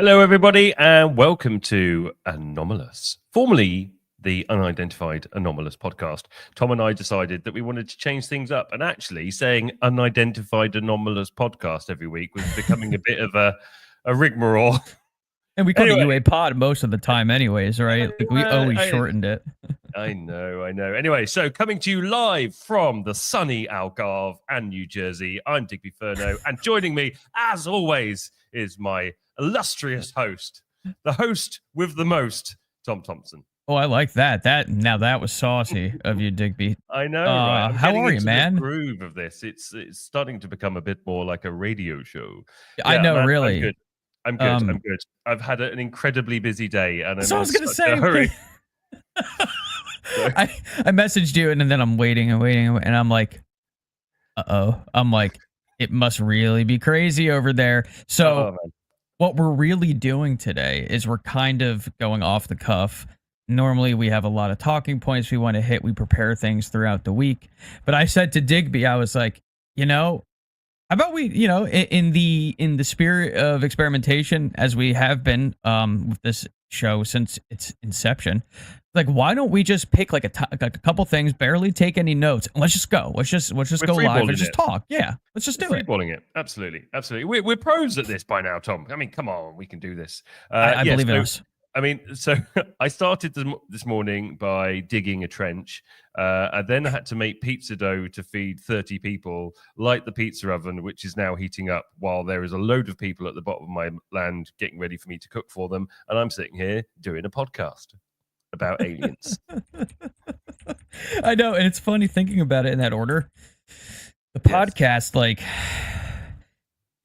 Hello, everybody, and welcome to Anomalous, formerly the Unidentified Anomalous podcast. Tom and I decided that we wanted to change things up, and actually saying Unidentified Anomalous podcast every week was becoming a bit of a rigmarole. And we call it UA Pod most of the time anyways, right? Like we always shortened it. I know. Anyway, so coming to you live from the sunny Algarve and New Jersey, I'm ᴛᴏᴍ'ʟ, and joining me, as always, is my illustrious host, the host with the most, Tom Thompson. Oh, I like that. That was saucy of you, Digby. I know, right? How are you, man? The groove of this. It's starting to become a bit more like a radio show. I know, man, really. I'm good. I've had an incredibly busy day, and I'm I was going to say. I messaged you, and then I'm waiting, and I'm like, I'm like, it must really be crazy over there. So what we're really doing today is we're kind of going off the cuff. Normally we have a lot of talking points we want to hit. We prepare things throughout the week. But I said to Digby, I was like, how about we, in the spirit of experimentation, as we have been with this show since its inception, like, why don't we just pick like a couple things, barely take any notes, and let's just go. Let's just go live and just talk. Yeah, let's just do it. Freeballing it. Absolutely. We're pros at this by now, Tom. I mean, come on, we can do this. I believe in us. I mean, so I started this morning by digging a trench. And then I had to make pizza dough to feed 30 people, light the pizza oven, which is now heating up, while there is a load of people at the bottom of my land getting ready for me to cook for them. And I'm sitting here doing a podcast about aliens. I know, and it's funny thinking about it in that order. The podcast,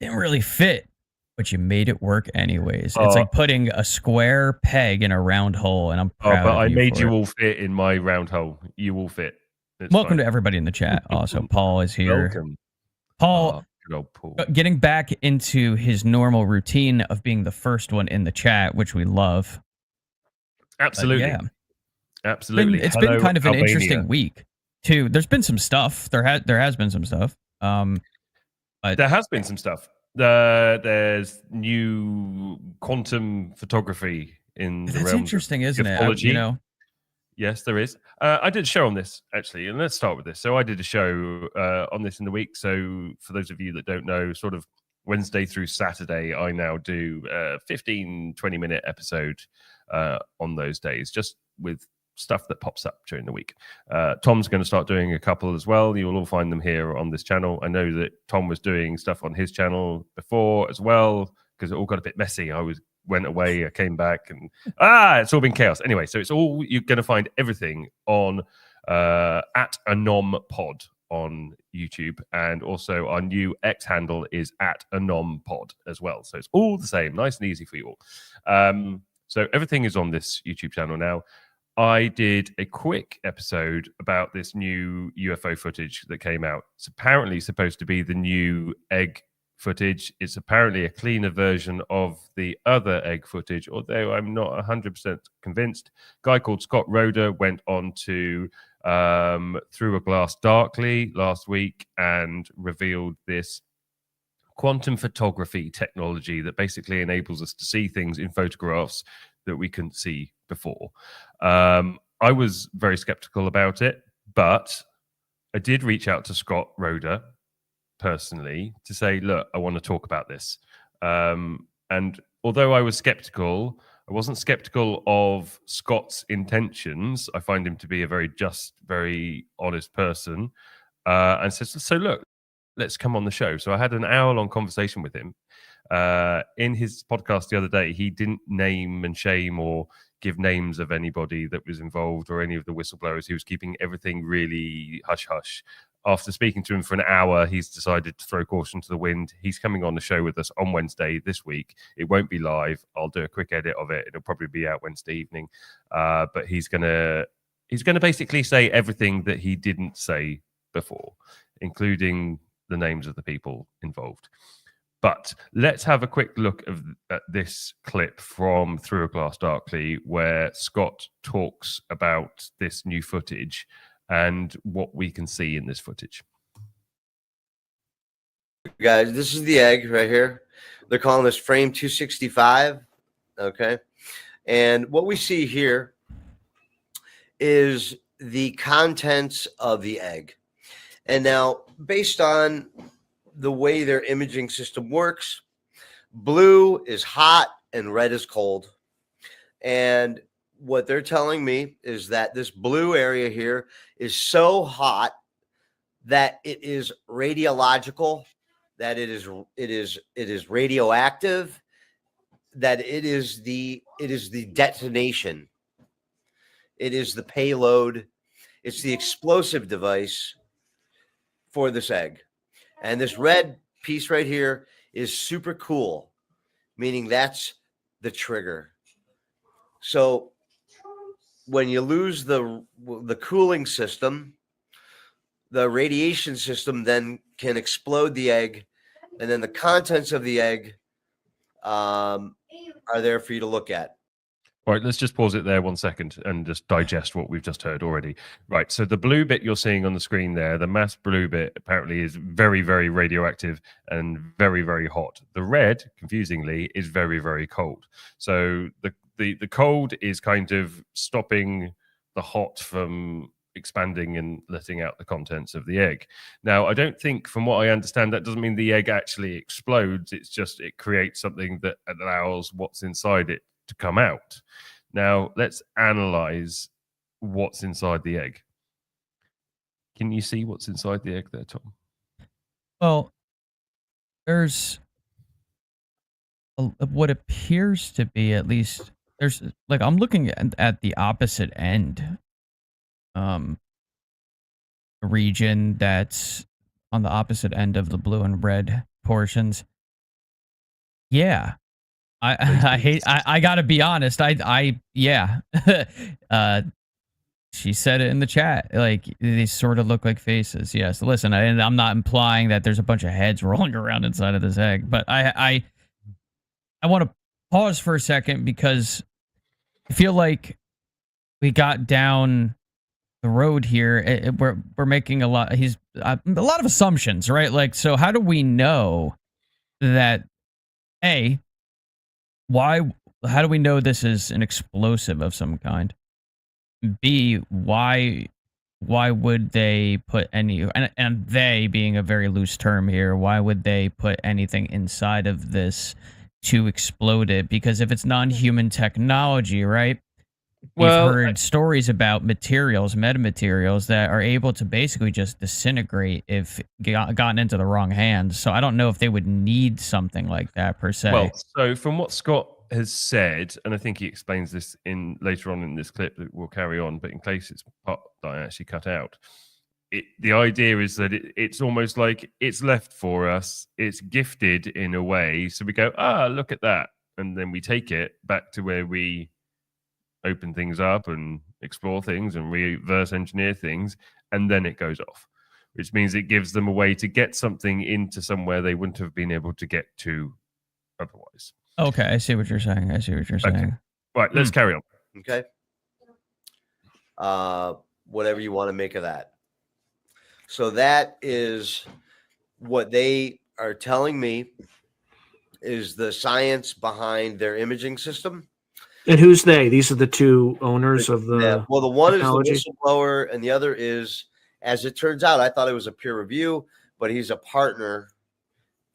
didn't really fit, but you made it work anyways. It's like putting a square peg in a round hole, and I'm proud but of I you made you it. all fit in my round hole. You all fit. Welcome to everybody in the chat. Also, Paul is here. Welcome. Paul, good old Paul. Getting back into his normal routine of being the first one in the chat, which we love. Absolutely. Absolutely. It's been kind of an interesting week too. There's been some stuff. There has been some stuff. There has been some stuff. There's new quantum photography in the realm. That's interesting, isn't it? Yes, there is. I did a show on this, actually, and let's start with this. So I did a show on this in the week. So for those of you that don't know, sort of Wednesday through Saturday, I now do a 15, 20-minute episode on those days, just with stuff that pops up during the week. Tom's going to start doing a couple as well. You'll all find them here on this channel. I know that Tom was doing stuff on his channel before as well, because it all got a bit messy. Went away, I came back, and it's all been chaos. Anyway, so it's all, you're going to find everything on at @anompod on YouTube, and also our new X handle is at @anompod as well. So it's all the same, nice and easy for you all. So everything is on this YouTube channel now. I did a quick episode about this new UFO footage that came out. It's apparently supposed to be the new egg footage. It's apparently a cleaner version of the other egg footage, although I'm not 100% convinced. A guy called Scott Roeder went on to Through a Glass Darkly last week and revealed this quantum photography technology that basically enables us to see things in photographs that we couldn't see before. I was very skeptical about it, but I did reach out to Scott Roeder personally to say, look, I want to talk about this. And although I was skeptical, I wasn't skeptical of Scott's intentions. I find him to be a very just, very honest person. And said, so look, let's come on the show. So I had an hour-long conversation with him. In his podcast the other day, he didn't name and shame or give names of anybody that was involved or any of the whistleblowers. He was keeping everything really hush-hush. After speaking to him for an hour, he's decided to throw caution to the wind. He's coming on the show with us on Wednesday this week. It won't be live. I'll do a quick edit of it. It'll probably be out Wednesday evening. But he's gonna basically say everything that he didn't say before, including the names of the people involved. But let's have a quick look at this clip from Through a Glass Darkly, where Scott talks about this new footage and what we can see in this footage. Guys, this is the egg right here. They're calling this frame 265. Okay. And what we see here is the contents of the egg. And now, based on the way their imaging system works, blue is hot and red is cold. And what they're telling me is that this blue area here is so hot that it is radiological, that it is radioactive, that it is the detonation. It is the payload. It's the explosive device for this egg. And this red piece right here is super cool, meaning that's the trigger. So when you lose the cooling system, the radiation system then can explode the egg, and then the contents of the egg are there for you to look at. All right, let's just pause it there 1 second and just digest what we've just heard already. Right, so the blue bit you're seeing on the screen there, the mass blue bit apparently is very, very radioactive and very, very hot. The red, confusingly, is very, very cold. So the cold is kind of stopping the hot from expanding and letting out the contents of the egg. Now, I don't think, from what I understand, that doesn't mean the egg actually explodes. It's just it creates something that allows what's inside it to come out. Now, let's analyze what's inside the egg. Can you see what's inside the egg there, Tom? Well, there's what appears to be, at least, there's like, I'm looking at the opposite end region that's on the opposite end of the blue and red portions. Yeah. I gotta be honest. Yeah. She said it in the chat. Like, they sort of look like faces. Yes. Listen, I'm not implying that there's a bunch of heads rolling around inside of this egg, but I want to pause for a second because I feel like we got down the road here. We're making a lot of assumptions, right? Like, so how do we know that how do we know this is an explosive of some kind? B, why would they put any, and they being a very loose term here, why would they put anything inside of this to explode it? Because if it's non-human technology, right? Well, we've heard stories about metamaterials that are able to basically just disintegrate if gotten into the wrong hands. So I don't know if they would need something like that per se. Well, so from what Scott has said, and I think he explains this later on in this clip that we'll carry on, but in case it's part that I actually cut out, the idea is that it's almost like it's left for us, it's gifted in a way, so we go, look at that, and then we take it back to where we open things up and explore things and reverse engineer things, and then it goes off, which means it gives them a way to get something into somewhere they wouldn't have been able to get to otherwise. Okay, I see what you're saying. Okay. Right, let's carry on. Okay. Whatever you want to make of that. So that is what they are telling me is the science behind their imaging system. And who's they? These are the two owners of the well, the one technology? Is the whistleblower, and the other is, as it turns out, I thought it was a peer review, but he's a partner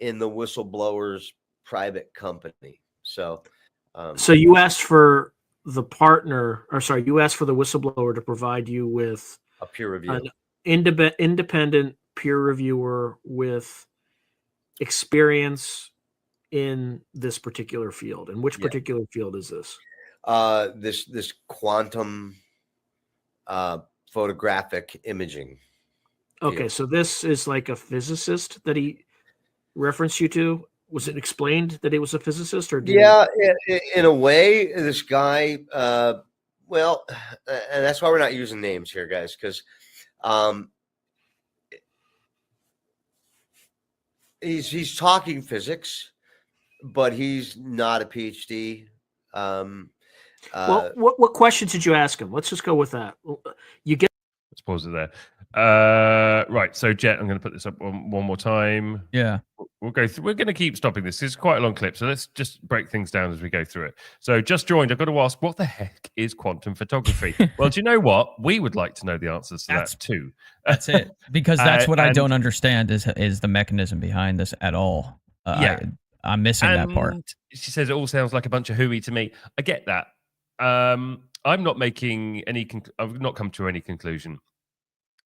in the whistleblower's private company. So so you asked for the partner, or sorry, you asked for the whistleblower to provide you with a peer review, an independent peer reviewer with experience in this particular field. And which particular field is this? This quantum photographic imaging. Okay, field. so this is like a physicist that he referenced you to. Was it explained that he was a physicist, or in a way, this guy? Well, and that's why we're not using names here, guys, because he's talking physics, but he's not a PhD. Well, what questions did you ask him? Let's just go with that. Let's pause it there. Right. So, Jet, I'm going to put this up one more time. Yeah. We'll go through. We're going to keep stopping this. It's quite a long clip, so let's just break things down as we go through it. So, just joined. I've got to ask, what the heck is quantum photography? Well, do you know what? We would like to know the answers to that too. That's it, because that's what I don't understand is the mechanism behind this at all. I'm missing that part. She says it all sounds like a bunch of hooey to me. I get that. I'm not making any. I've not come to any conclusion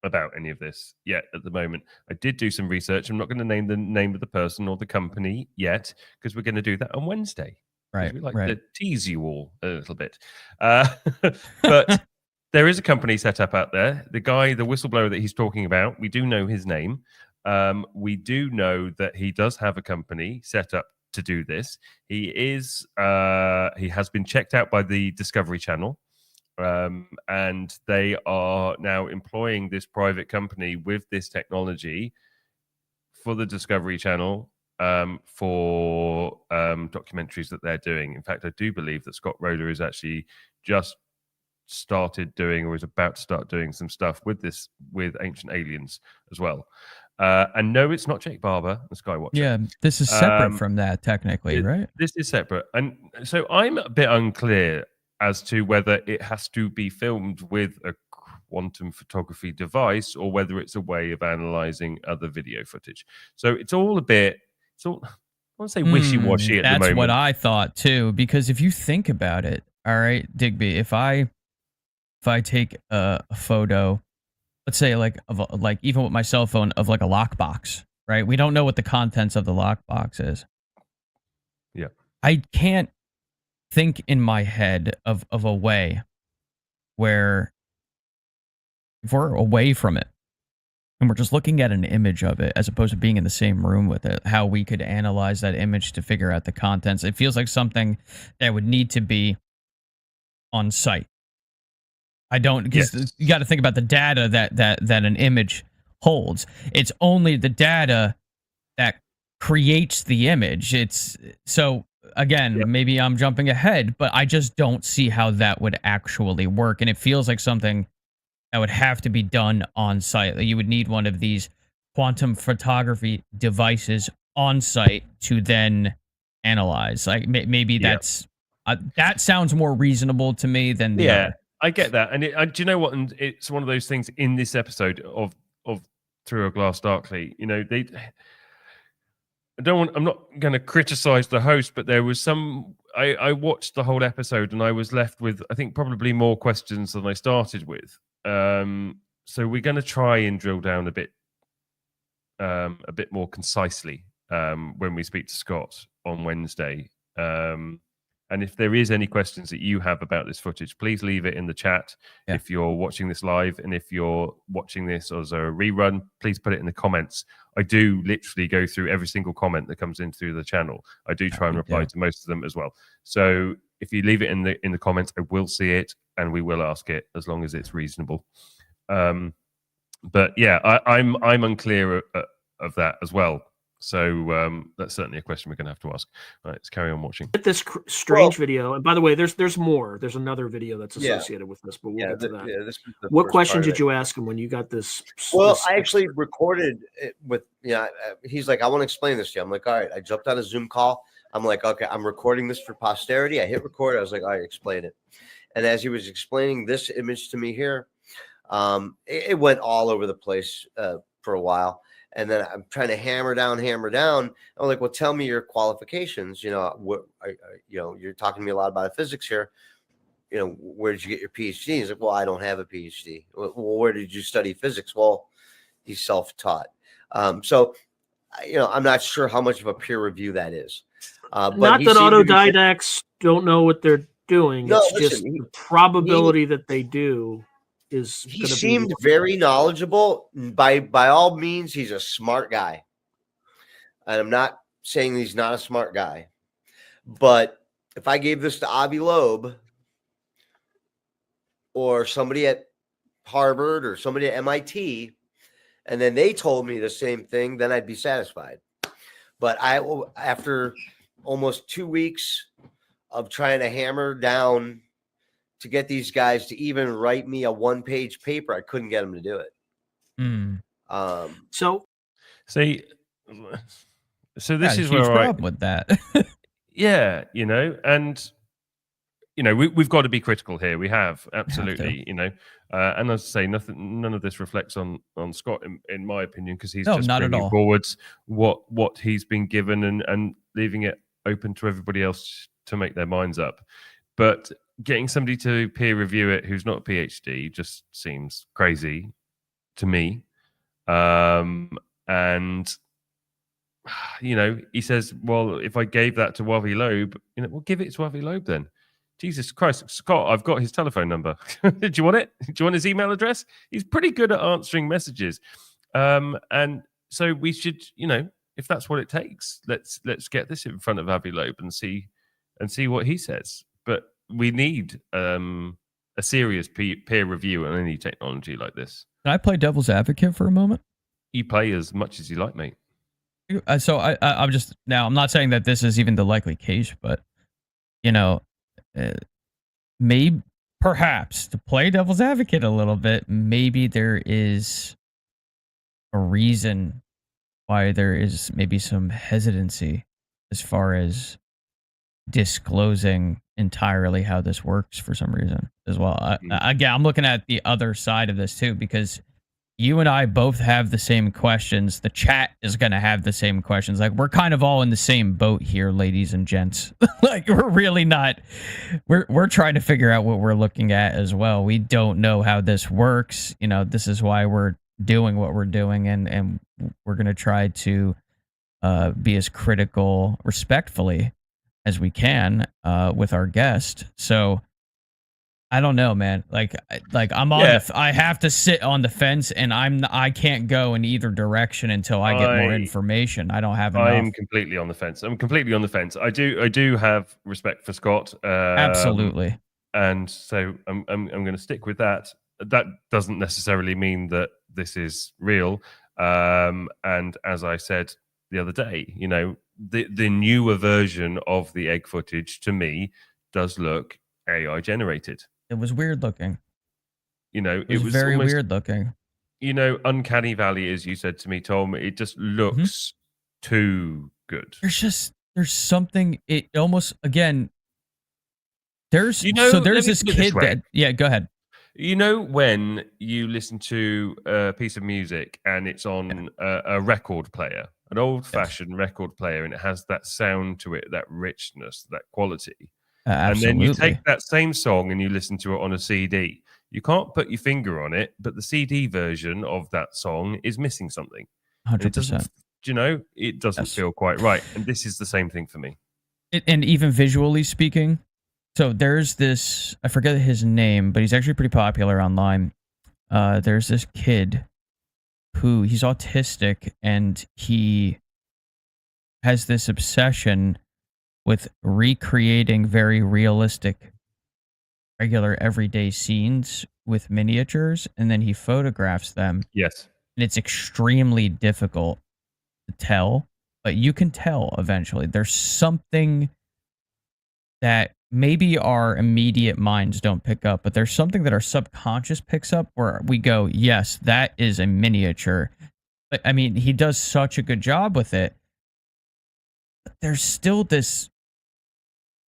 about any of this yet at the moment. I did do some research. I'm not going to name the name of the person or the company yet because we're going to do that on Wednesday. Right. We like to tease you all a little bit. But there is a company set up out there. The guy, the whistleblower that he's talking about, we do know his name. We do know that he does have a company set up to do this. He has been checked out by the Discovery Channel. And they are now employing this private company with this technology for the Discovery Channel for documentaries that they're doing. In fact, I do believe that Scott Roeder is actually just started doing or is about to start doing some stuff with Ancient Aliens as well. And no, it's not Jake Barber and Skywatcher. Yeah, this is separate from that technically, right? This is separate. And so I'm a bit unclear as to whether it has to be filmed with a quantum photography device or whether it's a way of analyzing other video footage. So it's all a bit, I want to say wishy-washy at the moment. That's what I thought too, because if you think about it, all right, Digby, if I take a photo, let's say like even with my cell phone of like a lockbox, right? We don't know what the contents of the lockbox is. Yeah. I can't think in my head of a way where if we're away from it and we're just looking at an image of it as opposed to being in the same room with it, how we could analyze that image to figure out the contents. It feels like something that would need to be on site. I don't, because you got to think about the data that an image holds. It's only the data that creates the image. It's so again, maybe I'm jumping ahead, but I just don't see how that would actually work. And it feels like something that would have to be done on site. Like you would need one of these quantum photography devices on site to then analyze. Like maybe that's that sounds more reasonable to me than the other. I get that. And do you know what? And it's one of those things in this episode of Through a Glass Darkly, you know, I'm not going to criticize the host, but there was I watched the whole episode and I was left with, I think, probably more questions than I started with. So we're going to try and drill down a bit more concisely when we speak to Scott on Wednesday. And if there is any questions that you have about this footage, please leave it in the chat. If you're watching this live, and if you're watching this as a rerun, please put it in the comments. I do literally go through every single comment that comes in through the channel. I do try and reply to most of them as well. So if you leave it in the comments, I will see it and we will ask it as long as it's reasonable. But yeah, I'm unclear of that as well. So that's certainly a question we're going to have to ask. All right, let's carry on watching. This strange video, and by the way, there's more. There's another video that's associated with this, but we'll get to that. This is what questions did you ask him when you got this? Well, I actually recorded it with, he's like, I want to explain this to you. I'm like, all right. I jumped on a Zoom call. I'm like, okay, I'm recording this for posterity. I hit record. I was like, all right, explain it. And as he was explaining this image to me here, it went all over the place for a while. And then I'm trying to hammer down. I'm like, well, tell me your qualifications. You know, you're talking to me a lot about physics here. You know, where did you get your PhD? He's like, well, I don't have a PhD. Well, where did you study physics? Well, he's self-taught. So, I'm not sure how much of a peer review that is. But not that autodidacts don't know what they're doing. No, it's just the probability that they do. He seemed very knowledgeable. By all means, he's a smart guy. And I'm not saying he's not a smart guy. But if I gave this to Avi Loeb or somebody at Harvard or somebody at MIT, and then they told me the same thing, then I'd be satisfied. But after almost 2 weeks of trying to hammer down to get these guys to even write me a one-page paper, I couldn't get them to do it. Mm. So See, so this Yeah, is huge where problem with that. yeah, and we've got to be critical here. We have absolutely, and as I say, none of this reflects on Scott, in my opinion, because he's No, just not at bringing all. forwards what he's been given and leaving it open to everybody else to make their minds up. But getting somebody to peer review it who's not a PhD just seems crazy to me. And he says, well, if I gave that to ᴄᴟᴟᴏ, well, give it to ᴄᴟᴟᴏ then. Jesus Christ, Scott, I've got his telephone number. Do you want it? Do you want his email address? He's pretty good at answering messages. And so we should, if that's what it takes, let's get this in front of ᴄᴟᴟᴏ and see what he says. But we need a serious peer review on any technology like this. Can I play devil's advocate for a moment? You play as much as you like, mate. So I'm just now. I'm not saying that this is even the likely case, but maybe perhaps to play devil's advocate a little bit, maybe there is a reason why there is maybe some hesitancy as far as disclosing entirely how this works for some reason as well. Again, I'm looking at the other side of this too, because you and I both have the same questions. The chat is going to have the same questions. Like, we're kind of all in the same boat here, ladies and gents. Like, we're really not. We're trying to figure out what we're looking at as well. We don't know how this works. This is why we're doing what we're doing, and we're going to try to be as critical, respectfully as we can with our guest. So I don't know, man. Like I'm on. I have to sit on the fence, and I can't go in either direction until I get more information. I don't have enough. I'm completely on the fence. I do have respect for Scott. Absolutely. And so I'm going to stick with that. That doesn't necessarily mean that this is real. And as I said the other day, the newer version of the egg footage to me does look AI generated. It was weird looking. It was very almost, weird looking. Uncanny valley, as you said to me, Tom. It just looks too good. There's something. It almost, again. There's this kid that. Yeah, go ahead. When you listen to a piece of music and it's on a record player, an old-fashioned record player, and it has that sound to it, that richness, that quality. And then you take that same song and you listen to it on a CD. You can't put your finger on it, but the CD version of that song is missing something. 100%. It doesn't feel quite right. And this is the same thing for me. And even visually speaking, so there's this, I forget his name, but he's actually pretty popular online. There's this kid who, he's autistic, and he has this obsession with recreating very realistic, regular, everyday scenes with miniatures, and then he photographs them. Yes. And it's extremely difficult to tell, but you can tell eventually. There's something that maybe our immediate minds don't pick up, but there's something that our subconscious picks up where we go, yes, that is a miniature. But I mean, he does such a good job with it. But there's still this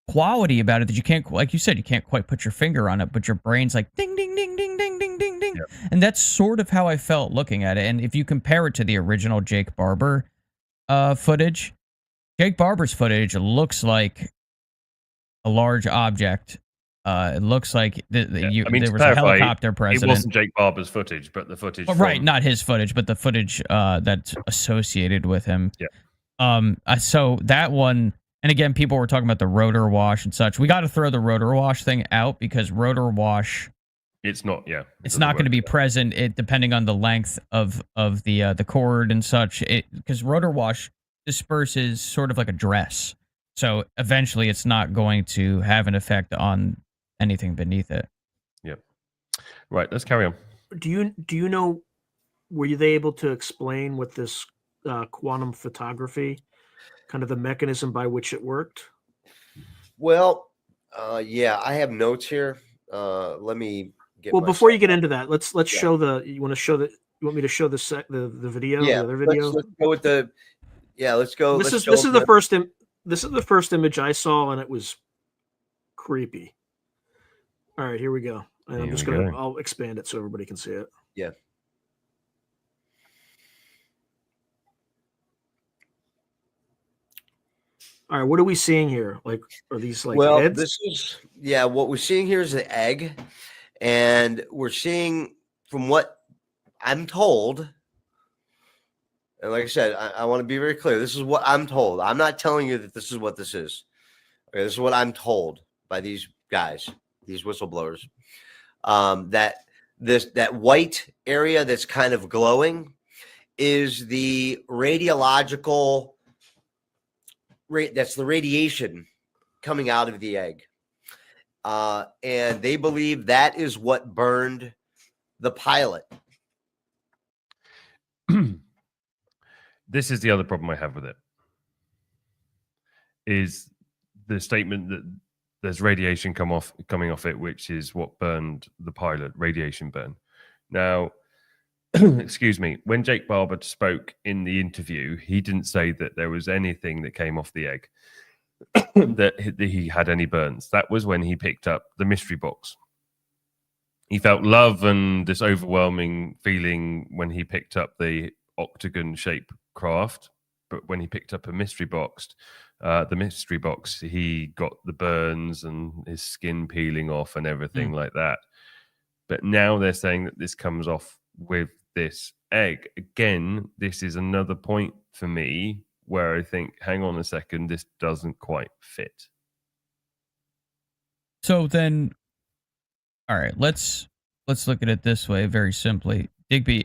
quality about it that you can't, like you said, you can't quite put your finger on it, but your brain's like ding, ding, ding, ding, ding, ding, ding, ding. Yep. And that's sort of how I felt looking at it. And if you compare it to the original Jake Barber footage, Jake Barber's footage looks like a large object. It looks like there was a helicopter present. It wasn't Jake Barber's footage, but the footage. Right, not his footage, but the footage that's associated with him. Yeah. So that one. And again, people were talking about the rotor wash and such. We got to throw the rotor wash thing out because rotor wash, it's not going to be present. It depending on the length of the cord and such. Because rotor wash disperses sort of like a dress, so eventually it's not going to have an effect on anything beneath it. Yep. Right. Let's carry on. Do you know? Were they able to explain with this quantum photography? Kind of the mechanism by which it worked? Well, yeah, I have notes here. Let me get. Well, before you get into that, let's show the. You want to show the You want me to show the video? Yeah, the other video. Let's go with the. Yeah, let's go. This is the first. This is the first image I saw, and it was creepy. All right, here we go. And I'm just gonna. I'll expand it so everybody can see it. Yeah. All right, what are we seeing here? Like, are these like heads? This is what we're seeing here is the egg, and we're seeing, from what I'm told, and like I said, I want to be very clear. This is what I'm told. I'm not telling you that this is what this is. Okay, this is what I'm told by these guys, these whistleblowers. That white area that's kind of glowing is the radiological. That's the radiation coming out of the egg. And they believe that is what burned the pilot. This is the other problem I have with it. Is the statement that there's radiation coming off it, which is what burned the pilot, radiation burn. Now, excuse me, when Jake Barber spoke in the interview, he didn't say that there was anything that came off the egg, that he had any burns. That was when he picked up the mystery box. He felt love and this overwhelming feeling when he picked up the octagon shape craft, but when he picked up a mystery box, he got the burns and his skin peeling off and everything like that. But now they're saying that this comes off with this egg. Again, this is another point for me where I think, hang on a second, this doesn't quite fit. So then, all right, let's look at it this way, very simply. Digby,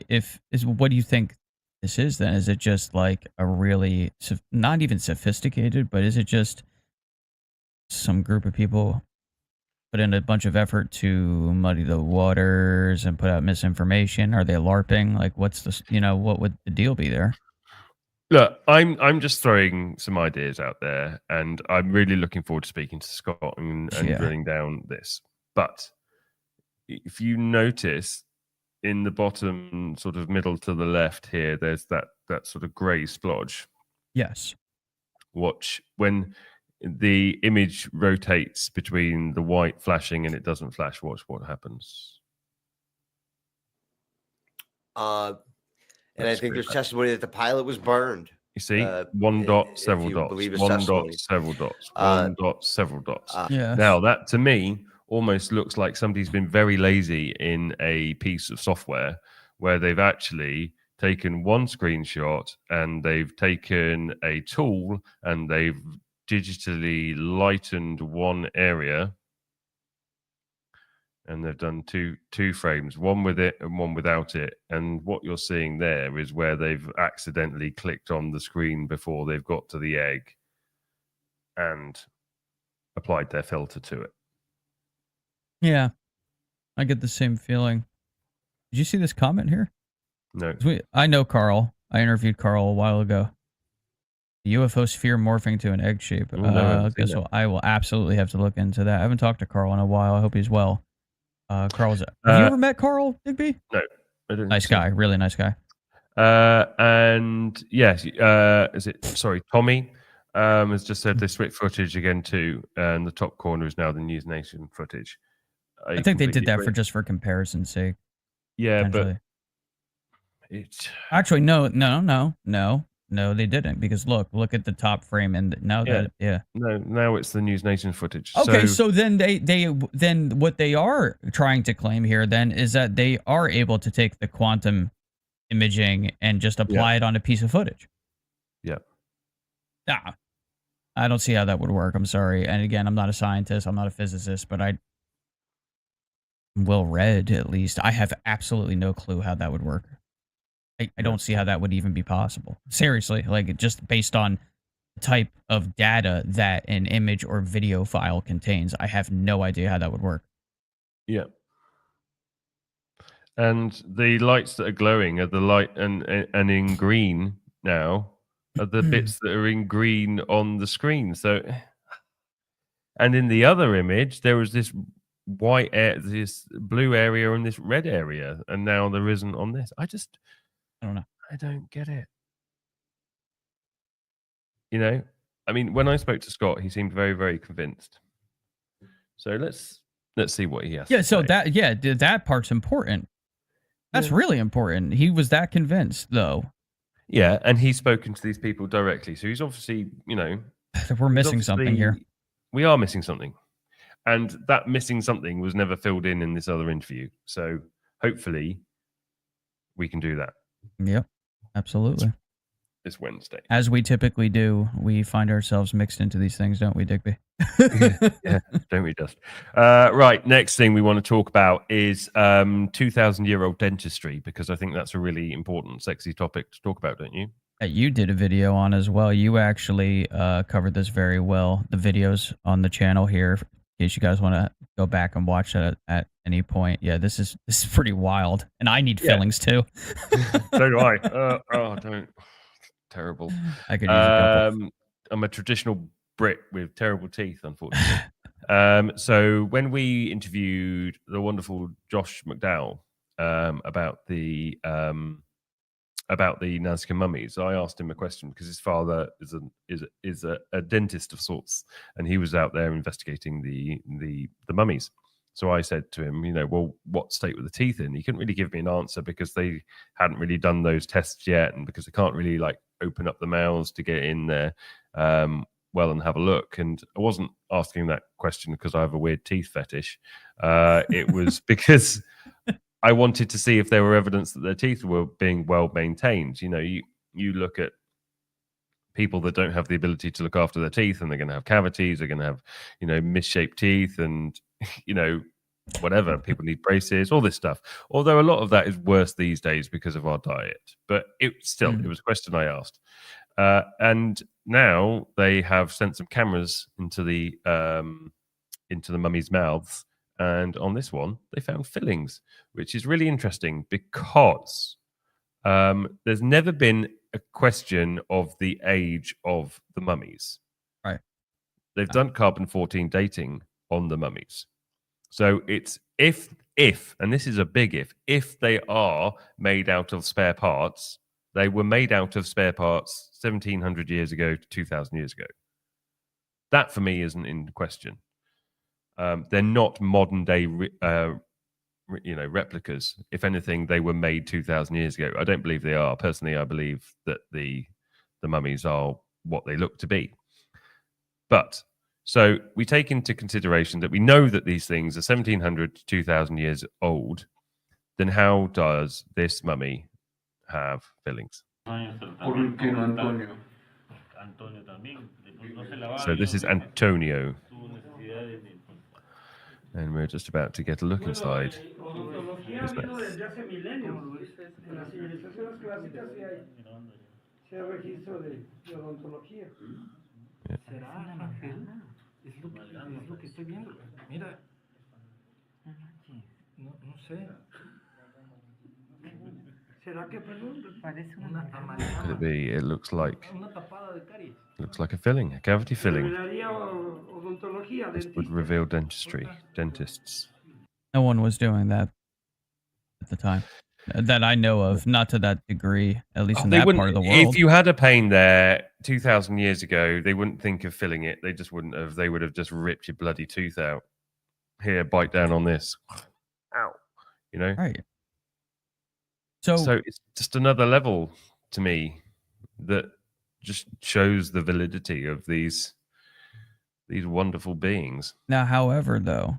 what do you think this is then? Is it just like a really, not even sophisticated, but is it just some group of people put in a bunch of effort to muddy the waters and put out misinformation? Are they LARPing? Like, what's the, what would the deal be there? Look, I'm just throwing some ideas out there, and I'm really looking forward to speaking to Scott and drilling down this. But if you notice in the bottom, sort of middle to the left here, there's that sort of grey splodge. Yes. Watch when the image rotates between the white flashing and it doesn't flash. Watch what happens. And I think there's testimony that the pilot was burned. You see, one dot, several dots. One dot, several dots. One dot, several dots. Yeah. Now that to me almost looks like somebody's been very lazy in a piece of software where they've actually taken one screenshot and they've taken a tool and they've digitally lightened one area, and they've done two frames, one with it and one without it. And what you're seeing there is where they've accidentally clicked on the screen before they've got to the egg and applied their filter to it. Yeah, I get the same feeling. Did you see this comment here? No. I know Carl. I interviewed Carl a while ago. The UFO sphere morphing to an egg shape. So I will absolutely have to look into that. I haven't talked to Carl in a while. I hope he's well. Have you ever met Carl, Digby? No. I didn't. Nice guy. Really nice guy. And yes, Tommy has just said they switched footage again too, and the top corner is now the News Nation footage. I think they did that for comparison's sake. Yeah, but it's actually no, they didn't, because look at the top frame and now it's the News Nation footage. Okay, so then then what they are trying to claim here then is that they are able to take the quantum imaging and just apply it on a piece of footage. Yeah. Nah, I don't see how that would work. I'm sorry. And again, I'm not a scientist. I'm not a physicist, but I'm well read, at least. I have absolutely no clue how that would work. I don't see how that would even be possible. Seriously, like just based on the type of data that an image or video file contains, I have no idea how that would work. Yeah. And the lights that are glowing are the light and in green now are the bits that are in green on the screen. So, and in the other image, there was this white air, this blue area and this red area, and now there isn't on this. I don't know. I don't get it. You know, I mean, when I spoke to Scott, he seemed very, very convinced. So let's see what he has. Yeah. to So say. that part's important. That's really important. He was that convinced, though. Yeah, and he's spoken to these people directly. So he's obviously, you know, we're missing something here. We are missing something. And that missing something was never filled in this other interview. So hopefully we can do that. Yep, absolutely. This Wednesday. As we typically do, we find ourselves mixed into these things, don't we, Digby? Yeah, don't we just? Right, next thing we want to talk about is 2,000-year-old dentistry, because I think that's a really important, sexy topic to talk about, don't you? You did a video on as well. You actually covered this very well. The videos on the channel here, in case you guys want to go back and watch it at any point. Yeah, this is pretty wild, and I need fillings too. So do I. Don't. Terrible. I could use a couple. I'm a traditional Brit with terrible teeth, unfortunately. So when we interviewed the wonderful Josh McDowell about the ᴛᴏᴍ'ʟ mummies, I asked him a question because his father is a dentist of sorts, and he was out there investigating the mummies. So I said to him, you know, well, what state were the teeth in? He couldn't really give me an answer because they hadn't really done those tests yet, and because they can't really like open up the mouths to get in there well and have a look. And I wasn't asking that question because I have a weird teeth fetish. It was because I wanted to see if there were evidence that their teeth were being well maintained. You know, you look at people that don't have the ability to look after their teeth, and they're going to have cavities, they're going to have, you know, misshaped teeth, and you know, whatever. People need braces, all this stuff. Although a lot of that is worse these days because of our diet. But it was a question I asked. And now they have sent some cameras into the mummies' mouths, and on this one they found fillings, which is really interesting because there's never been a question of the age of the mummies. Right. They've done carbon-14 dating on the mummies. So it's if, and this is a big if they are made out of spare parts, they were made out of spare parts 1,700 years ago to 2,000 years ago. That for me isn't in question. They're not modern day, replicas. If anything, they were made 2,000 years ago. I don't believe they are. Personally, I believe that the mummies are what they look to be. But so we take into consideration that we know that these things are 1,700 to 2,000 years old. Then how does this mummy have fillings? So this is Antonio. And we're just about to get a look inside his mouth. Could it be? It looks like a filling, a cavity filling. This would reveal dentistry, dentists. No one was doing that at the time that I know of, not to that degree, at least in that part of the world. If you had a pain there 2,000 years ago, they wouldn't think of filling it. They just wouldn't have. They would have just ripped your bloody tooth out. Here, bite down on this. Ow. You know? Right. So it's just another level to me that just shows the validity of these wonderful beings. Now, however, though,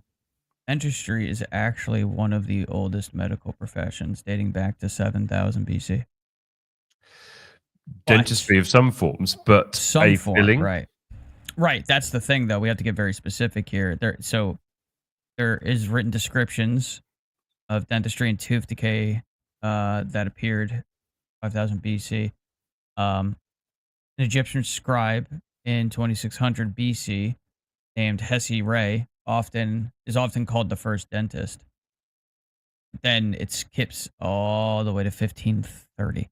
dentistry is actually one of the oldest medical professions, dating back to 7,000 BC. Dentistry of some forms, but some form, filling? Right. That's the thing, though. We have to get very specific here. There is written descriptions of dentistry and tooth decay that appeared 5,000 BC. An Egyptian scribe in 2600 BC named ᴄＧḵᴜ is often called the first dentist. Then it skips all the way to 1530.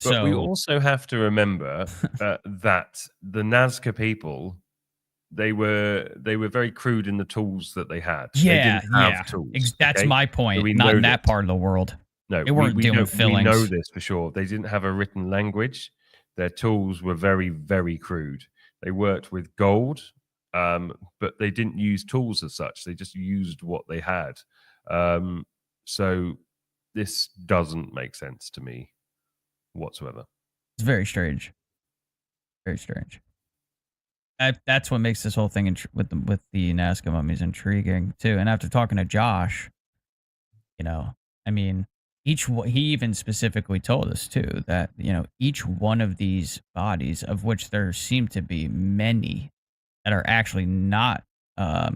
But we also have to remember that the Nazca people they were very crude in the tools that they had. Yeah, they didn't have tools. That's okay? my point. So Not in that part of the world. No, they weren't doing fillings. We know this for sure. They didn't have a written language. Their tools were very, very crude. They worked with gold, but they didn't use tools as such. They just used what they had. So this doesn't make sense to me whatsoever. It's very strange. Very strange. That's what makes this whole thing with the Nazca mummies intriguing too. And after talking to Josh, I mean, he even specifically told us too that each one of these bodies, of which there seem to be many that are actually not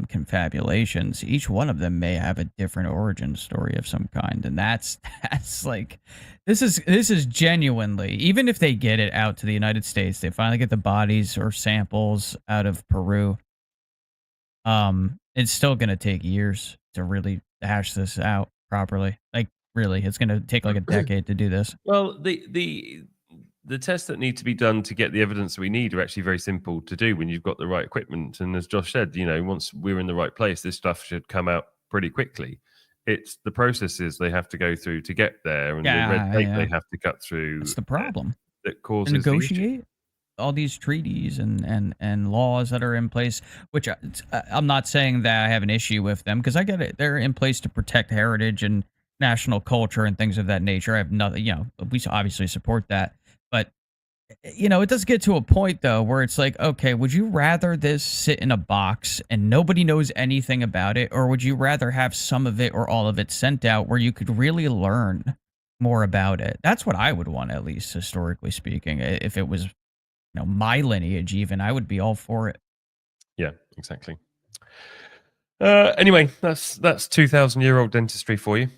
confabulations, each one of them may have a different origin story of some kind, and that's like this is genuinely, even if they get it out to the United States, they finally get the bodies or samples out of Peru, it's still going to take years to really hash this out properly. Like, really, it's going to take like a decade to do this. Well, the tests that need to be done to get the evidence that we need are actually very simple to do when you've got the right equipment. And as Josh said, once we're in the right place, this stuff should come out pretty quickly. It's the processes they have to go through to get there, and the red tape they have to cut through. That's the problem. That causes negotiate all these treaties and laws that are in place, which I'm not saying that I have an issue with them, because I get it. They're in place to protect heritage and national culture and things of that nature. I have nothing, we obviously support that. But, it does get to a point, though, where it's like, okay, would you rather this sit in a box and nobody knows anything about it? Or would you rather have some of it or all of it sent out where you could really learn more about it? That's what I would want, at least historically speaking. If it was, my lineage even, I would be all for it. Yeah, exactly. Anyway, that's 2,000-year-old dentistry for you.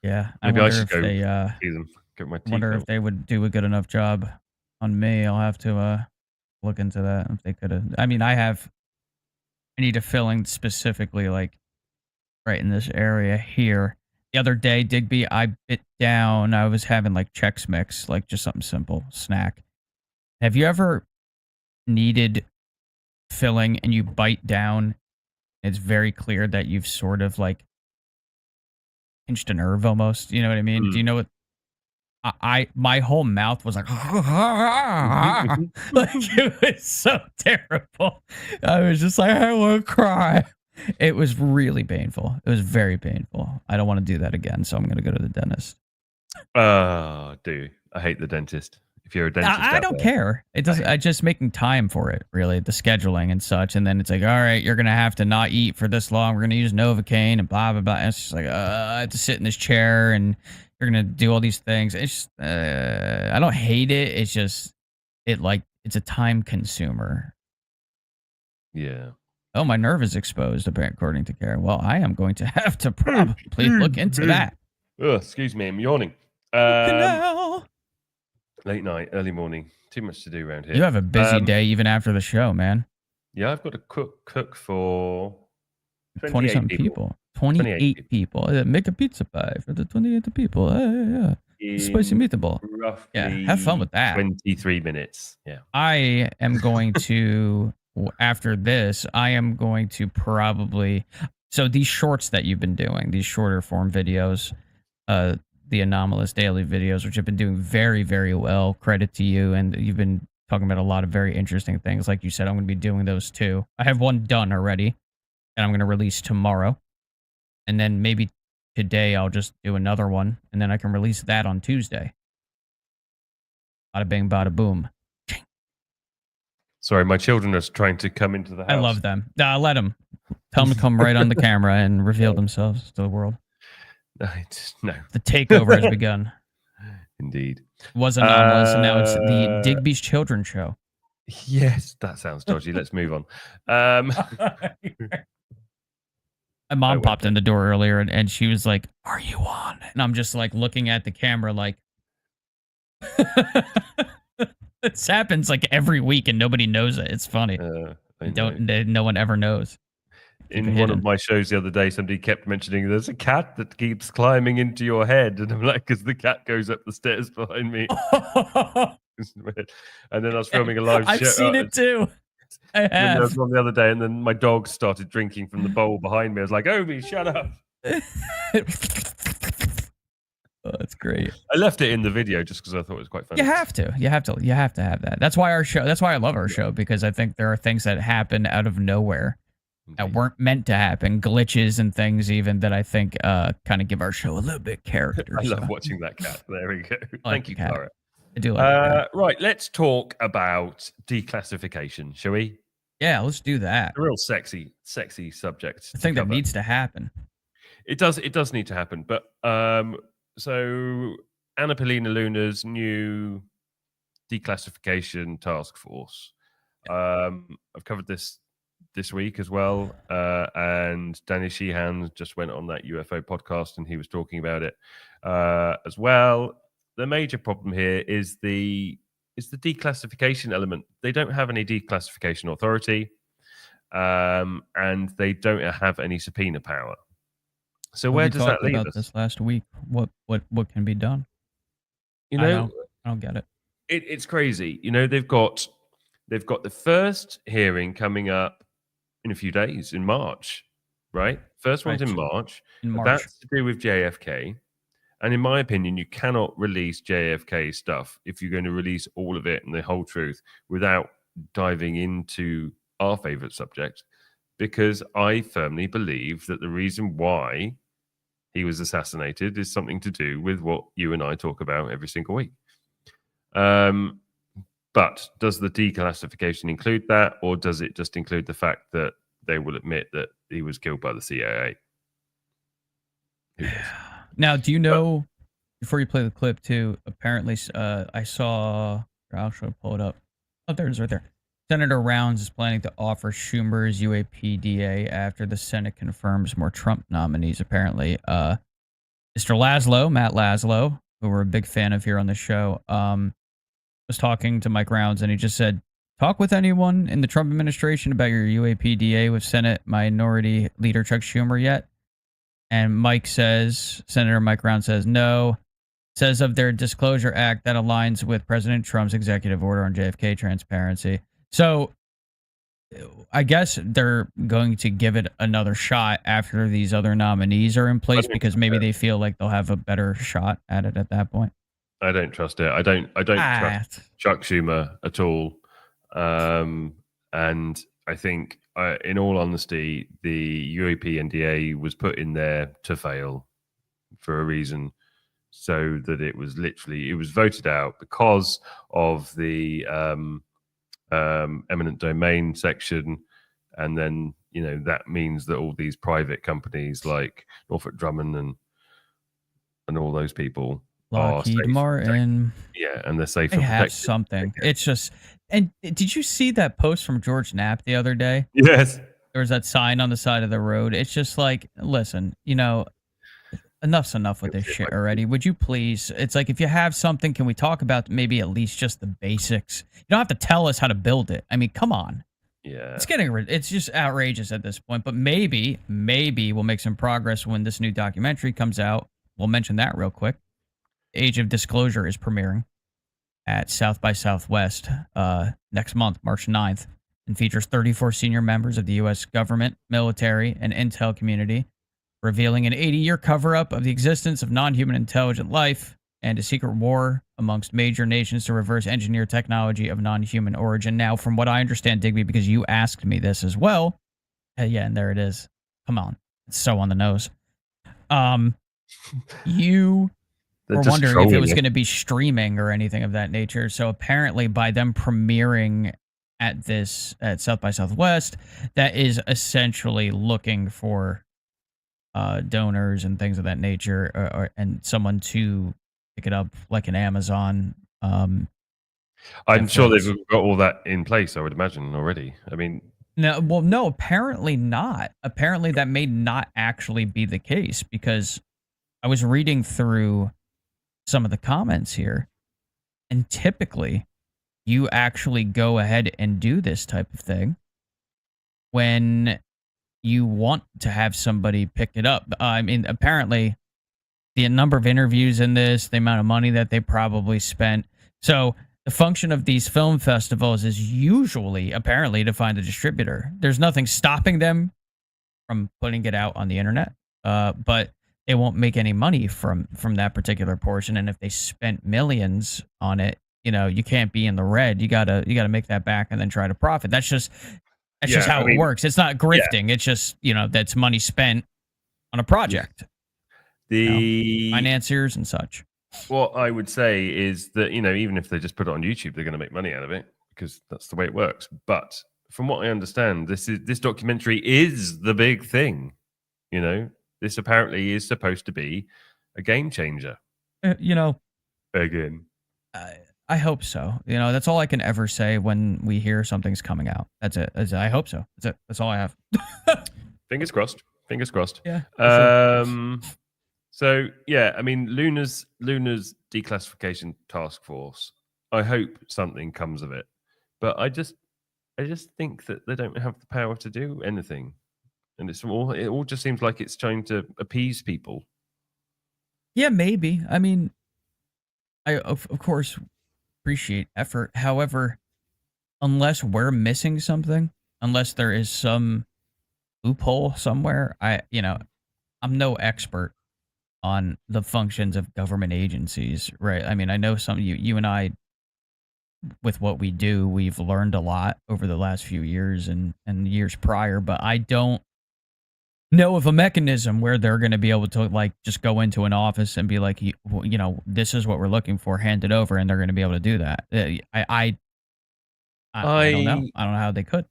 Yeah, maybe I should go see them. Get my teeth wonder out. if they would do a good enough job on me. I'll have to look into that if they could have. I mean, I need a filling specifically like right in this area here. The other day, Digby, I bit down. I was having like Chex Mix, like just something simple, snack. Have you ever needed filling and you bite down? It's very clear that you've sort of like pinched a nerve almost. You know what I mean? Do you know what? My whole mouth was like, like it was so terrible. I was just like, I want to cry. It was really painful. It was very painful. I don't want to do that again, so I'm going to go to the dentist. Dude, I hate the dentist. If you're a dentist, I don't care. It doesn't. I just making time for it, really, the scheduling and such. And then it's like, all right, you're gonna have to not eat for this long. We're gonna use ᴛᴏᴟ and blah blah blah. And it's just like, I have to sit in this chair and you're gonna do all these things. It's just, I don't hate it. It's just, it's a time consumer. Yeah. Oh, my nerve is exposed, according to Karen. Well, I am going to have to probably look into that. Excuse me, I'm yawning. Late night, early morning. Too much to do around here. You have a busy day even after the show, man. Yeah, I've got to cook for 20-something people. 28 people. Make a pizza pie for the 28 people. Yeah. Spicy meatball. Yeah, have fun with that. 23 minutes. Yeah. I am going to, after this, I am going to probably... So these shorts that you've been doing, these shorter form videos, the Anomalous daily videos, which have been doing very, very well. Credit to you. And you've been talking about a lot of very interesting things. Like you said, I'm going to be doing those too. I have one done already, and I'm going to release tomorrow. And then maybe today I'll just do another one, and then I can release that on Tuesday. Bada bing, bada boom. Sorry, my children are trying to come into the house. I love them. Let them. Tell them to come right on the camera and reveal themselves to the world. No. The takeover has begun. Indeed. It was Anomalous, and now it's the Digby's Children Show. Yes, that sounds dodgy. Let's move on. My mom popped in the door earlier, and she was like, "Are you on?" And I'm just like looking at the camera like... This happens like every week, and nobody knows it. It's funny. No one ever knows. In one of my shows the other day, somebody kept mentioning there's a cat that keeps climbing into your head, and I'm like, because the cat goes up the stairs behind me. And then I was filming a live show. I've seen it too. I And there was have. one the other day, and then my dog started drinking from the bowl behind me. I was like, Obi, shut up. Oh, that's great. I left it in the video just because I thought it was quite funny. You have to have that. That's why I love our show, because I think there are things that happen out of nowhere that weren't meant to happen, glitches and things even that I think kind of give our show a little bit of character. I love watching that cat. There we go. Thank you, cat. Clara. I do like right, let's talk about declassification, shall we? Yeah, let's do that. A real sexy subject. I think that needs to happen. It does need to happen. But so Anna Paulina Luna's new declassification task force. I've covered this week as well, and Danny Sheehan just went on that UFO podcast and he was talking about it as well. The major problem here is the declassification element. They don't have any declassification authority, and they don't have any subpoena power. So where does that leave us? This last week, what can be done? I don't get it. It's crazy. They've got the first hearing coming up in a few days in March, right? First one's in March. That's to do with JFK. And in my opinion, you cannot release JFK stuff if you're going to release all of it and the whole truth without diving into our favorite subject, because I firmly believe that the reason why he was assassinated is something to do with what you and I talk about every single week. But does the declassification include that, or does it just include the fact that they will admit that he was killed by the CIA? Now, do you know, before you play the clip too, apparently I saw, I'll pull it up. Oh, there it is right there. Senator Rounds is planning to offer Schumer's UAPDA after the Senate confirms more Trump nominees, apparently. Mr. Laszlo, Matt Laszlo, who we're a big fan of here on the show, was talking to Mike Rounds, and he just said, talk with anyone in the Trump administration about your UAPDA with Senate Minority Leader Chuck Schumer yet? And Senator Mike Rounds says, no. Says of their Disclosure Act that aligns with President Trump's executive order on JFK transparency. So I guess they're going to give it another shot after these other nominees are in place, because maybe they feel like they'll have a better shot at it at that point. I don't trust it. I don't trust Chuck Schumer at all. And I think, in all honesty, the UAPNDA was put in there to fail for a reason, so that it was voted out because of the eminent domain section, and then that means that all these private companies like Northrop Grumman and all those people, Lockheed Martin, and they're safe. They have something. It's just. And did you see that post from George Knapp the other day? Yes. There was that sign on the side of the road. It's just like, listen, enough's enough with this shit already. Would you please? It's like, if you have something, can we talk about maybe at least just the basics? You don't have to tell us how to build it. I mean, come on. Yeah. It's just outrageous at this point. But maybe we'll make some progress when this new documentary comes out. We'll mention that real quick. Age of Disclosure is premiering at South by Southwest next month, March 9th, and features 34 senior members of the U.S. government, military, and intel community, revealing an 80-year cover-up of the existence of non-human intelligent life and a secret war amongst major nations to reverse engineer technology of non-human origin. Now, from what I understand, Digby, because you asked me this as well, and there it is. Come on. It's so on the nose. You... We're wondering if it was going to be streaming or anything of that nature. So apparently by them premiering at South by Southwest, that is essentially looking for donors and things of that nature, and someone to pick it up like an Amazon. I'm sure they've got all that in place, I would imagine, already. I mean... No, apparently not. Apparently that may not actually be the case, because I was reading through some of the comments here, and typically you actually go ahead and do this type of thing when you want to have somebody pick it up. I mean, apparently the number of interviews in this, the amount of money that they probably spent. So the function of these film festivals is usually, apparently, to find a distributor. There's nothing stopping them from putting it out on the internet, but they won't make any money from that particular portion. And if they spent millions on it, you can't be in the red. You gotta make that back and then try to profit. That's just how it works. It's not grifting. It's just that's money spent on a project. The financiers and such. What I would say is that, even if they just put it on YouTube, they're going to make money out of it because that's the way it works. But from what I understand, this documentary is the big thing. This apparently is supposed to be a game changer. Again. I hope so. That's all I can ever say when we hear something's coming out. That's it. I hope so. That's it. That's all I have. Fingers crossed. Fingers crossed. Yeah. Sure. So yeah, I mean, Luna's declassification task force. I hope something comes of it, but I just think that they don't have the power to do anything, and it all just seems like it's trying to appease people. Yeah, maybe. I mean, I of course appreciate effort. However, unless we're missing something, unless there is some loophole somewhere, I'm no expert on the functions of government agencies, right? I mean, I know some you and I, with what we do, we've learned a lot over the last few years and years prior, but I don't know of a mechanism where they're going to be able to just go into an office and be like, this is what we're looking for, hand it over, and they're going to be able to do that. I don't know. I don't know how they could.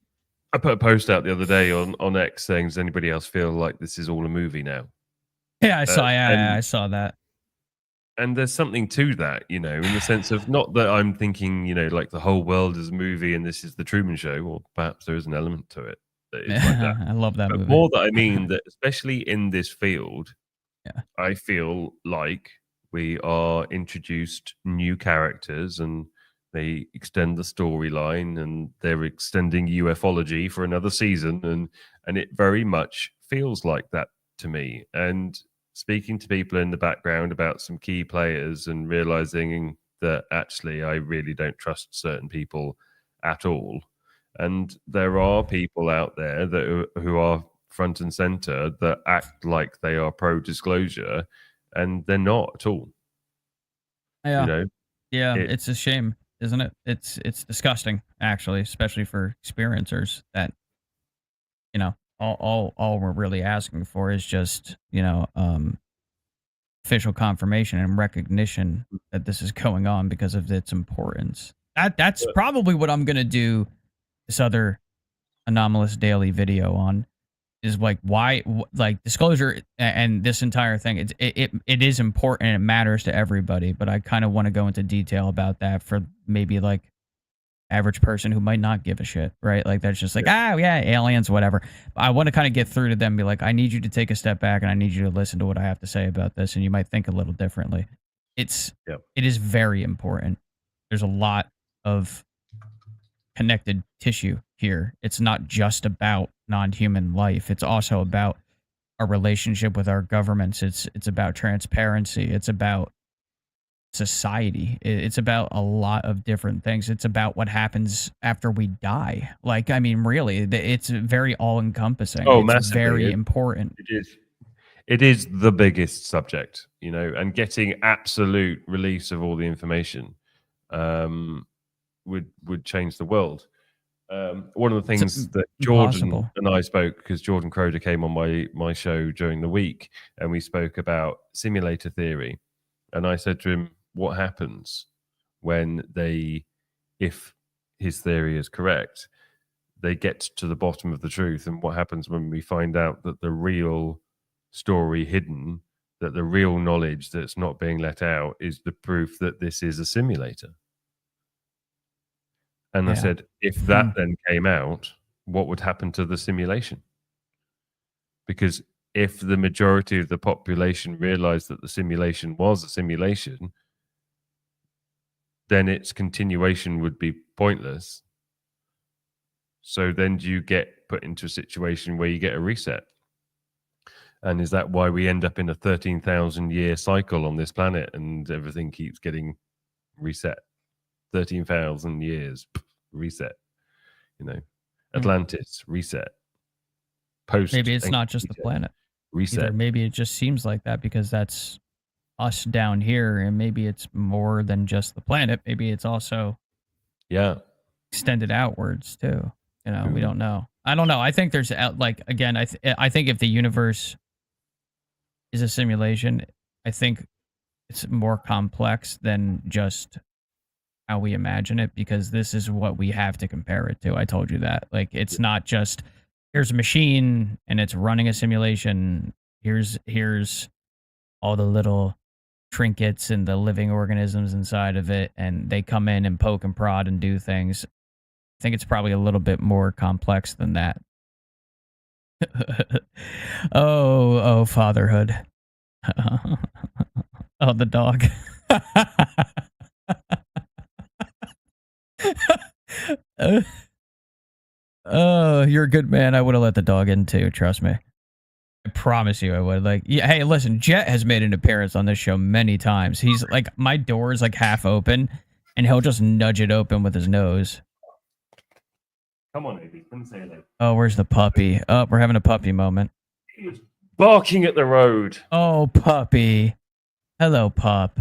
I put a post out the other day on X saying, does anybody else feel like this is all a movie now? Yeah, I saw. I saw that. And there's something to that, in the sense of not that I'm thinking, like the whole world is a movie and this is the Truman Show, or perhaps there is an element to it that is like that. I love that movie. More that I mean that, especially in this field, yeah, I feel like we are introduced new characters and they extend the storyline and they're extending ufology for another season, and it very much feels like that to me. And speaking to people in the background about some key players and realizing that actually I really don't trust certain people at all. And there are people out there who are front and center that act like they are pro-disclosure, and they're not at all. Yeah, it's a shame, isn't it? It's disgusting, actually, especially for experiencers that, all we're really asking for is just, official confirmation and recognition that this is going on because of its importance. That's probably what I'm going to do this other Anomalous Daily video on, is why disclosure and this entire thing. It is important and it matters to everybody, but I kind of want to go into detail about that for maybe average person who might not give a shit, right? That's just aliens, whatever. I want to kind of get through to them, be like, I need you to take a step back and I need you to listen to what I have to say about this, and you might think a little differently. It is very important. There's a lot of connected tissue here. It's not just about non-human life. It's also about our relationship with our governments. It's about transparency. It's about society. It's about a lot of different things. It's about what happens after we die. Really, it's very all-encompassing. Oh, it's massively. Very important. It is the biggest subject, and getting absolute release of all the information would change the world. One of the things that Jordan and I spoke, because Jordan Croder came on my show during the week, and we spoke about simulator theory, and I said to him, what happens when if his theory is correct, they get to the bottom of the truth, and what happens when we find out that the real story hidden, that the real knowledge that's not being let out is the proof that this is a simulator? And I said, if that then came out, what would happen to the simulation? Because if the majority of the population realized that the simulation was a simulation, then its continuation would be pointless. So then do you get put into a situation where you get a reset? And is that why we end up in a 13,000 year cycle on this planet and everything keeps getting reset? 13,000 years, reset. Atlantis, reset. Post. Maybe it's not just the planet. Reset. Either maybe it just seems like that because that's us down here, and maybe it's more than just the planet. Maybe it's also extended outwards too. We don't know. I don't know. I think there's again. I think if the universe is a simulation, I think it's more complex than just how we imagine it, because this is what we have to compare it to. I told you that. Like, it's not just here's a machine and it's running a simulation. Here's all the little trinkets and the living organisms inside of it, and they come in and poke and prod and do things. I think it's probably a little bit more complex than that. oh, fatherhood. Oh, the dog. Oh, you're a good man. I would have let the dog in too, trust me. I promise you I would. Hey, listen, Jet has made an appearance on this show many times. He's like, my door is like half open, and he'll just nudge it open with his nose. Come on, Abby. Come say hello. Oh, where's the puppy? Oh, we're having a puppy moment. He was barking at the road. Oh, puppy. Hello, pup.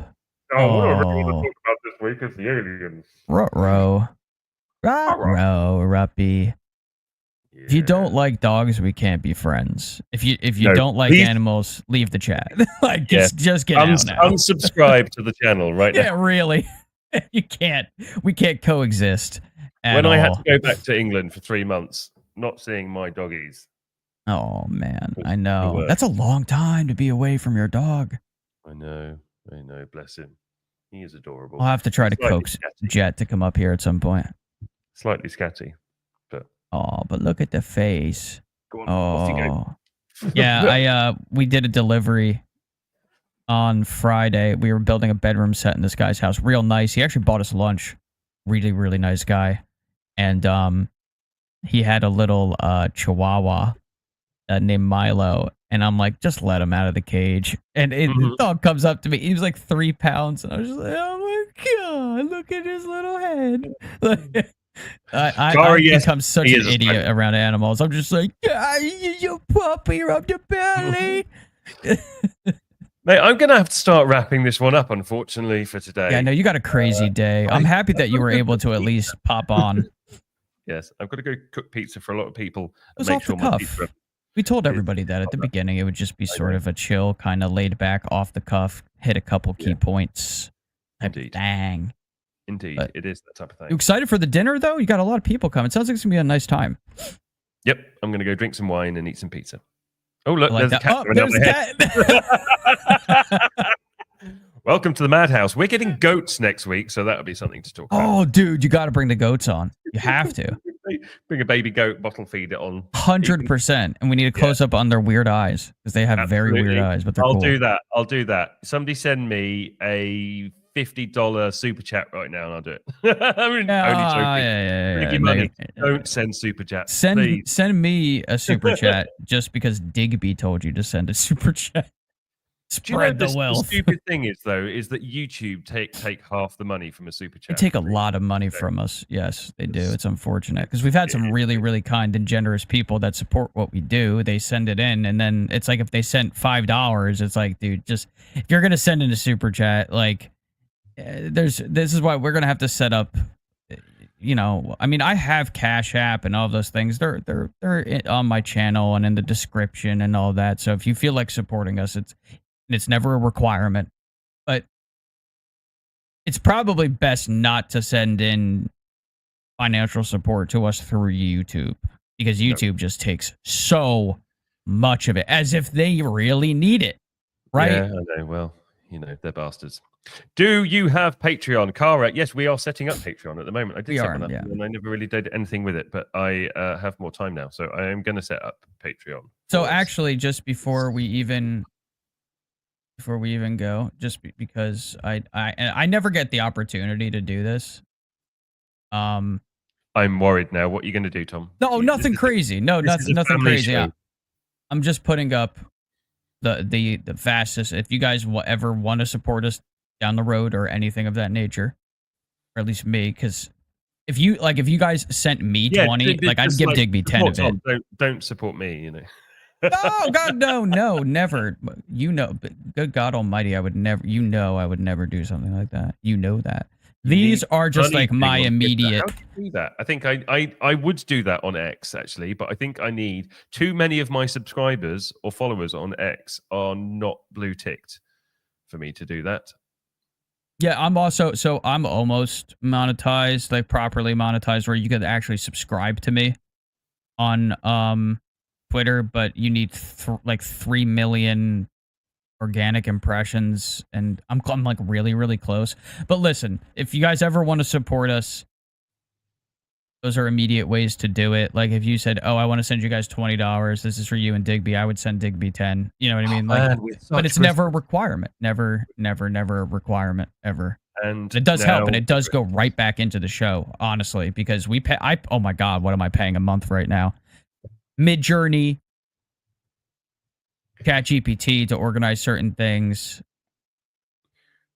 Oh, what I really want to talk about this week is the aliens. Ruh-roh. Ruh-roh, Ruppy. Yeah. If you don't like dogs, we can't be friends. If you don't like animals, leave the chat. Just get out now. Unsubscribe to the channel right now. Yeah, really. You can't. We can't coexist. When I had to go back to England for 3 months, not seeing my doggies. Oh man, I know. That's a long time to be away from your dog. I know. Bless him. He is adorable. I'll have to try to coax Jet to come up here at some point. Slightly scatty, but but look at the face. Go on, off you go. Yeah, we did a delivery on Friday. We were building a bedroom set in this guy's house. Real nice. He actually bought us lunch. Really, really nice guy. And he had a little chihuahua named Milo. And I'm like, just let him out of the cage. And the dog comes up to me. He was like 3 pounds. And I was just like, oh my God, look at his little head. I become such an idiot around animals. I'm just like, you puppy, rub the belly. Mate, I'm going to have to start wrapping this one up, unfortunately, for today. Yeah, no, you got a crazy day. I'm happy that you were able to at least pop on. Yes, I've got to go cook pizza for a lot of people. It was off the cuff. We told everybody that at the beginning. It would just be sort of a chill, kind of laid back, off the cuff, hit a couple key points. Indeed. Dang. Indeed, but it is that type of thing. You excited for the dinner, though? You got a lot of people coming. It sounds like it's going to be a nice time. Yep, I'm going to go drink some wine and eat some pizza. Oh, look, like there's a cat. There's a cat. Welcome to the madhouse. We're getting goats next week, so that'll be something to talk about. Oh, dude, you got to bring the goats on. You have to. Bring a baby goat, bottle feed it on. 100%. And we need a close-up on their weird eyes, because they have very weird eyes, but they're cool. I'll do that. Somebody send me a $50 super chat right now, and I'll do it. Only joking. Money. Don't send super chat. Send me a super chat just because Digby told you to send a super chat. Spread the wealth. The stupid thing is that YouTube take half the money from a super chat. They take a lot of money from us. Yes, they do. It's unfortunate because we've had some really, really kind and generous people that support what we do. They send it in, and then it's like if they sent $5, it's like, dude, just if you're gonna send in a super chat, like, this is why we're gonna have to set up. You know, I mean, I have Cash App and all those things. They're on my channel and in the description and all that. So if you feel like supporting us, it's never a requirement, but it's probably best not to send in financial support to us through YouTube because YouTube just takes so much of it as if they really need it, right? Yeah, I know. Well, they're bastards. Do you have Patreon, Kara? Yes, we are setting up Patreon at the moment. I did set one up, and I never really did anything with it, but I have more time now, so I am going to set up Patreon. So actually, just before we even go, just because I never get the opportunity to do this. I'm worried now. What are you going to do, Tom? No, nothing crazy. No, nothing crazy. I'm just putting up the fastest. If you guys ever want to support us down the road or anything of that nature, or at least me, because if you guys sent me 20, like I'd give Digby 10 of it. Don't support me, you know. Oh God, no, never. You know, good God Almighty, I would never. You know, I would never do something like that. You know that. These are just like my immediate. How do you do that? I think I would do that on X actually, but I think I need too many of my subscribers or followers on X are not blue ticked for me to do that. Yeah, I'm almost monetized, like properly monetized, where you could actually subscribe to me on Twitter, but you need like 3 million organic impressions, and I'm like really close. But listen, if you guys ever want to support us, those are immediate ways to do it. Like if you said, "Oh, I want to send you guys $20. This is for you and Digby," I would send Digby 10. You know what I mean? Like, but it's never a requirement. Never a requirement ever. And it does help, and it does go right back into the show, honestly, because we pay. Oh my God, what am I paying a month right now? Midjourney, ChatGPT to organize certain things.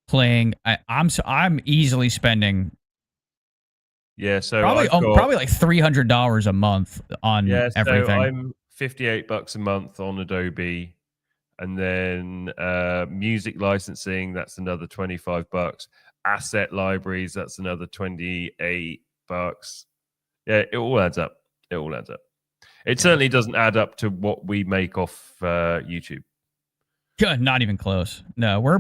Playing, I'm easily spending. Yeah, so probably like $300 a month on everything. So I'm $58 a month on Adobe, and then music licensing, that's another $25. Asset libraries, that's another $28. Yeah, it all adds up. It certainly doesn't add up to what we make off YouTube. Good, not even close. No, we're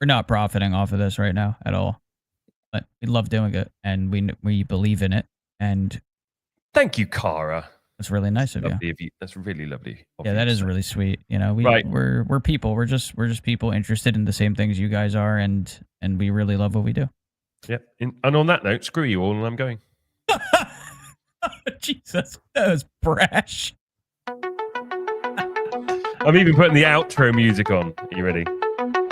not profiting off of this right now at all. But we love doing it, and we believe in it. And thank you, Cara. That's really nice of you. That's really lovely. Yeah, that is really sweet. You know, we're people. We're just people interested in the same things you guys are, and we really love what we do. Yep. And on that note, screw you all, and I'm going. Jesus, that was brash. I'm even putting the outro music on. Are you ready?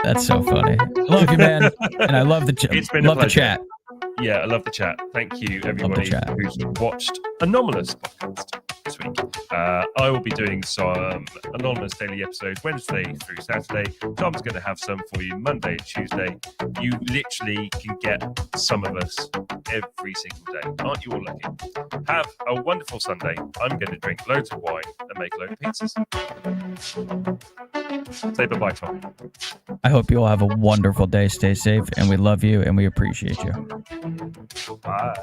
That's so funny. I love you, man, and I love the chat. Yeah, I love the chat. Thank you, everybody who's watched Anomalous podcast this week. I will be doing some Anonymous daily episodes Wednesday through Saturday. Tom's going to have some for you Monday and Tuesday. You literally can get some of us every single day. Aren't you all lucky? Have a wonderful Sunday. I'm going to drink loads of wine and make a load of pizzas. Say bye-bye, Tom. I hope you all have a wonderful day. Stay safe, and we love you, and we appreciate you. Bye.